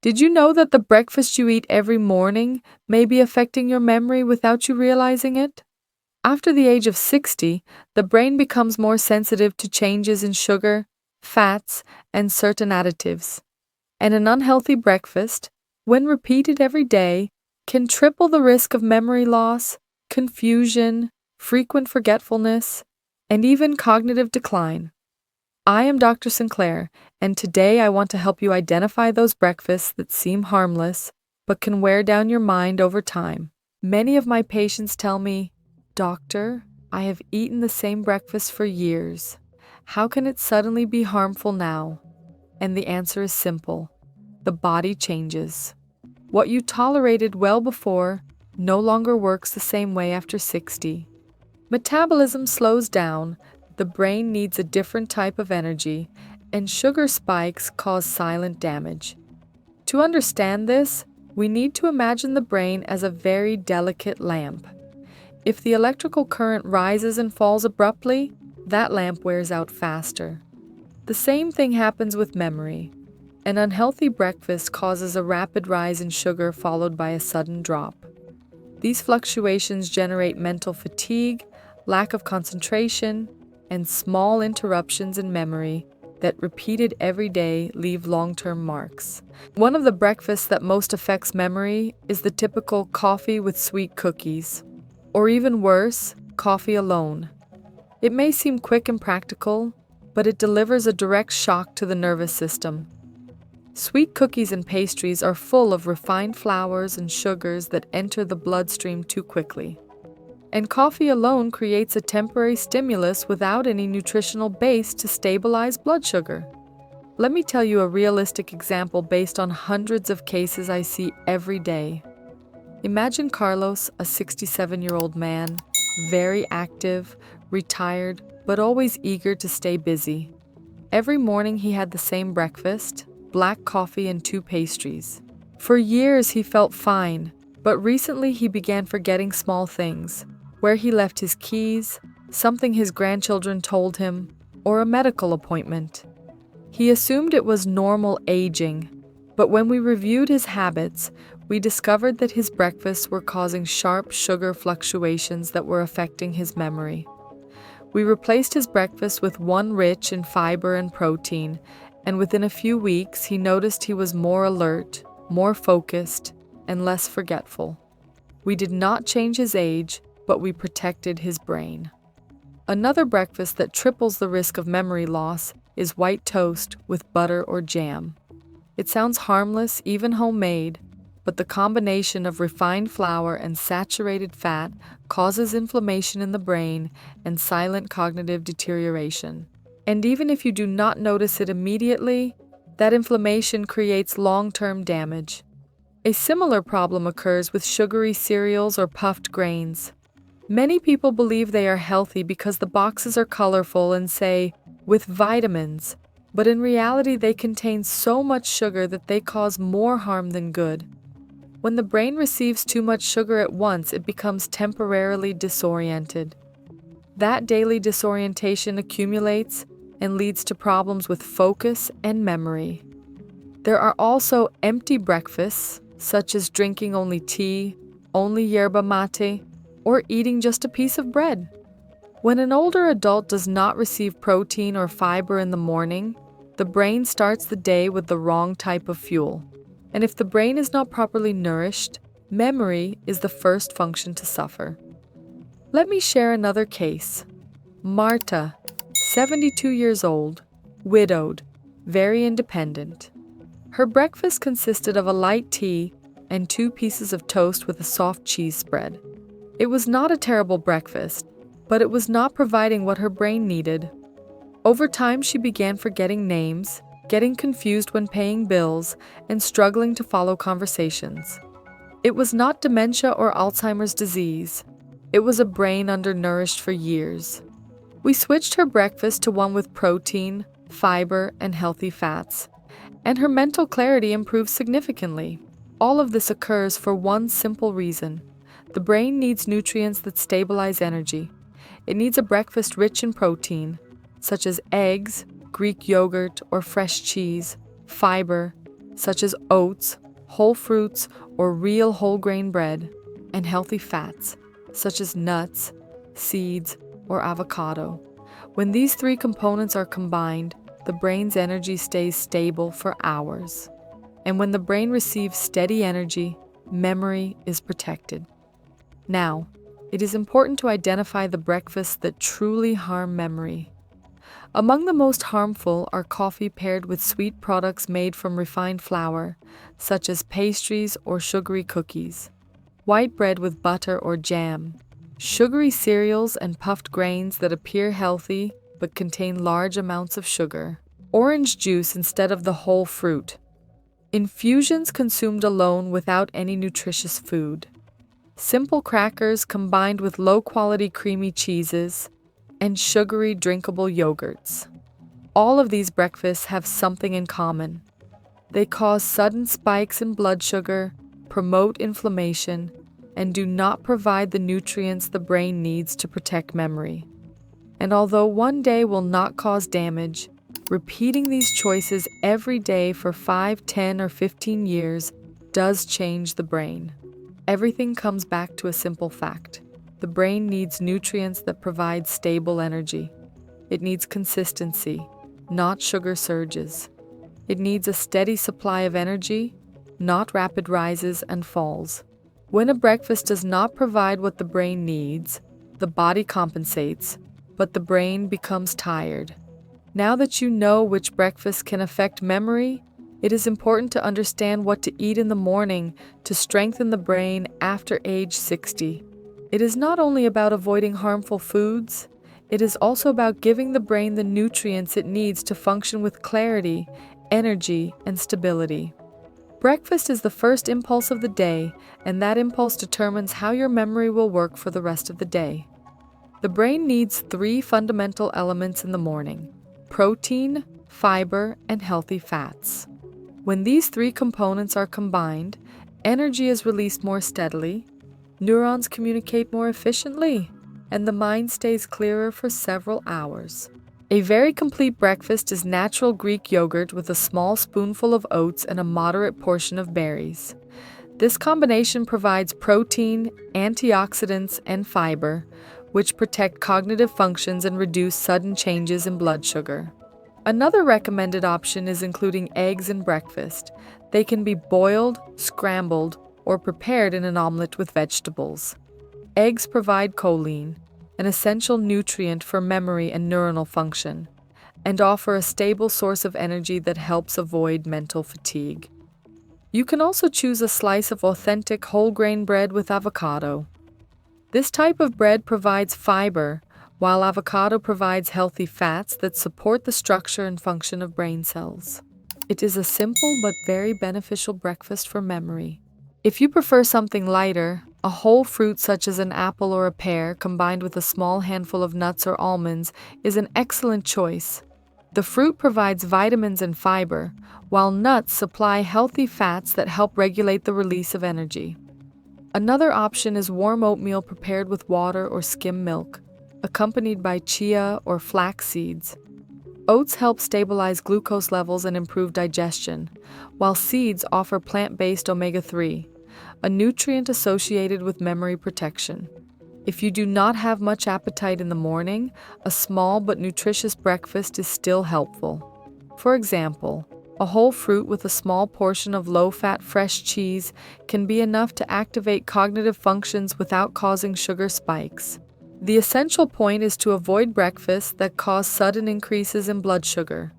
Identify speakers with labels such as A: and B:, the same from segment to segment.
A: Did you know that the breakfast you eat every morning may be affecting your memory without you realizing it? After the age of 60, the brain becomes more sensitive to changes in sugar, fats, and certain additives. And an unhealthy breakfast, when repeated every day, can triple the risk of memory loss, confusion, frequent forgetfulness, and even cognitive decline. I am Dr. Sinclair, and today I want to help you identify those breakfasts that seem harmless but can wear down your mind over time. Many of my patients tell me, "Doctor, I have eaten the same breakfast for years. How can it suddenly be harmful now?" And the answer is simple: the body changes. What you tolerated well before no longer works the same way after 60. Metabolism slows down, the brain needs a different type of energy, and sugar spikes cause silent damage. To understand this, we need to imagine the brain as a very delicate lamp. If the electrical current rises and falls abruptly, that lamp wears out faster. The same thing happens with memory. An unhealthy breakfast causes a rapid rise in sugar followed by a sudden drop. These fluctuations generate mental fatigue, lack of concentration, and small interruptions in memory that, repeated every day, leave long-term marks. One of the breakfasts that most affects memory is the typical coffee with sweet cookies, or even worse, coffee alone. It may seem quick and practical, but it delivers a direct shock to the nervous system. Sweet cookies and pastries are full of refined flours and sugars that enter the bloodstream too quickly. And coffee alone creates a temporary stimulus without any nutritional base to stabilize blood sugar. Let me tell you a realistic example based on hundreds of cases I see every day. Imagine Carlos, a 67-year-old man, very active, retired, but always eager to stay busy. Every morning he had the same breakfast: black coffee and 2 pastries. For years he felt fine, but recently he began forgetting small things: where he left his keys, something his grandchildren told him, or a medical appointment. He assumed it was normal aging, but when we reviewed his habits, we discovered that his breakfasts were causing sharp sugar fluctuations that were affecting his memory. We replaced his breakfast with one rich in fiber and protein, and within a few weeks he noticed he was more alert, more focused, and less forgetful. We did not change his age, but we protected his brain. Another breakfast that triples the risk of memory loss is white toast with butter or jam. It sounds harmless, even homemade, but the combination of refined flour and saturated fat causes inflammation in the brain and silent cognitive deterioration. And even if you do not notice it immediately, that inflammation creates long-term damage. A similar problem occurs with sugary cereals or puffed grains. Many people believe they are healthy because the boxes are colorful and say, "with vitamins," but in reality they contain so much sugar that they cause more harm than good. When the brain receives too much sugar at once, it becomes temporarily disoriented. That daily disorientation accumulates and leads to problems with focus and memory. There are also empty breakfasts, such as drinking only tea, only yerba mate, or eating just a piece of bread. When an older adult does not receive protein or fiber in the morning, the brain starts the day with the wrong type of fuel. And if the brain is not properly nourished, memory is the first function to suffer. Let me share another case. Marta, 72 years old, widowed, very independent. Her breakfast consisted of a light tea and 2 pieces of toast with a soft cheese spread. It was not a terrible breakfast, but it was not providing what her brain needed. Over time, she began forgetting names, getting confused when paying bills, and struggling to follow conversations. It was not dementia or Alzheimer's disease. It was a brain undernourished for years. We switched her breakfast to one with protein, fiber, and healthy fats, and her mental clarity improved significantly. All of this occurs for one simple reason. The brain needs nutrients that stabilize energy. It needs a breakfast rich in protein, such as eggs, Greek yogurt, or fresh cheese, fiber, such as oats, whole fruits, or real whole grain bread, and healthy fats, such as nuts, seeds, or avocado. When these three components are combined, the brain's energy stays stable for hours. And when the brain receives steady energy, memory is protected. Now, it is important to identify the breakfasts that truly harm memory. Among the most harmful are coffee paired with sweet products made from refined flour, such as pastries or sugary cookies, white bread with butter or jam, sugary cereals and puffed grains that appear healthy but contain large amounts of sugar, orange juice instead of the whole fruit, infusions consumed alone without any nutritious food, simple crackers combined with low-quality creamy cheeses, and sugary drinkable yogurts. All of these breakfasts have something in common. They cause sudden spikes in blood sugar, promote inflammation, and do not provide the nutrients the brain needs to protect memory. And although one day will not cause damage, repeating these choices every day for 5, 10, or 15 years does change the brain. Everything comes back to a simple fact. The brain needs nutrients that provide stable energy. It needs consistency, not sugar surges. It needs a steady supply of energy, not rapid rises and falls. When a breakfast does not provide what the brain needs, the body compensates, but the brain becomes tired. Now that you know which breakfast can affect memory, it is important to understand what to eat in the morning to strengthen the brain after age 60. It is not only about avoiding harmful foods, it is also about giving the brain the nutrients it needs to function with clarity, energy, and stability. Breakfast is the first impulse of the day, and that impulse determines how your memory will work for the rest of the day. The brain needs 3 fundamental elements in the morning: protein, fiber, and healthy fats. When these 3 components are combined, energy is released more steadily, neurons communicate more efficiently, and the mind stays clearer for several hours. A very complete breakfast is natural Greek yogurt with a small spoonful of oats and a moderate portion of berries. This combination provides protein, antioxidants, and fiber, which protect cognitive functions and reduce sudden changes in blood sugar. Another recommended option is including eggs in breakfast. They can be boiled, scrambled, or prepared in an omelet with vegetables. Eggs provide choline, an essential nutrient for memory and neuronal function, and offer a stable source of energy that helps avoid mental fatigue. You can also choose a slice of authentic whole grain bread with avocado. This type of bread provides fiber, while avocado provides healthy fats that support the structure and function of brain cells. It is a simple but very beneficial breakfast for memory. If you prefer something lighter, a whole fruit such as an apple or a pear combined with a small handful of nuts or almonds is an excellent choice. The fruit provides vitamins and fiber, while nuts supply healthy fats that help regulate the release of energy. Another option is warm oatmeal prepared with water or skim milk, accompanied by chia or flax seeds. Oats help stabilize glucose levels and improve digestion, while seeds offer plant-based omega-3, a nutrient associated with memory protection. If you do not have much appetite in the morning, a small but nutritious breakfast is still helpful. For example, a whole fruit with a small portion of low-fat fresh cheese can be enough to activate cognitive functions without causing sugar spikes. The essential point is to avoid breakfasts that cause sudden increases in blood sugar.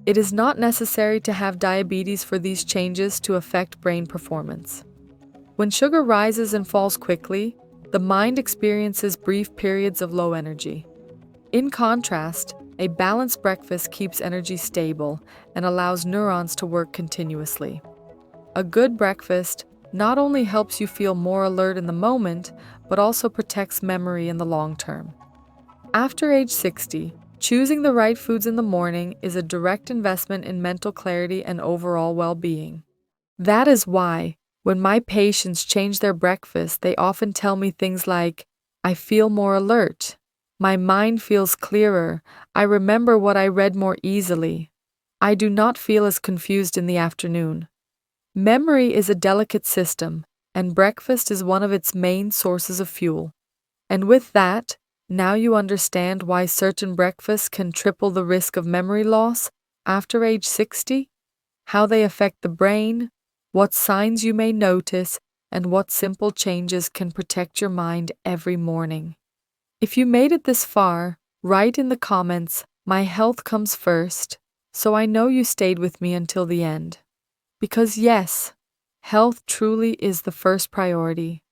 A: It is not necessary to have diabetes for these changes to affect brain performance. When sugar rises and falls quickly, the mind experiences brief periods of low energy. In contrast, a balanced breakfast keeps energy stable and allows neurons to work continuously. A good breakfast not only helps you feel more alert in the moment, but also protects memory in the long term. After age 60, choosing the right foods in the morning is a direct investment in mental clarity and overall well-being. That is why, when my patients change their breakfast, they often tell me things like, "I feel more alert. My mind feels clearer. I remember what I read more easily." I do not feel as confused in the afternoon. Memory is a delicate system, and breakfast is one of its main sources of fuel. And with that, now you understand why certain breakfasts can triple the risk of memory loss after age 60, how they affect the brain, what signs you may notice, and what simple changes can protect your mind every morning. If you made it this far, write in the comments, "My health comes first," so I know you stayed with me until the end. Because yes, health truly is the first priority.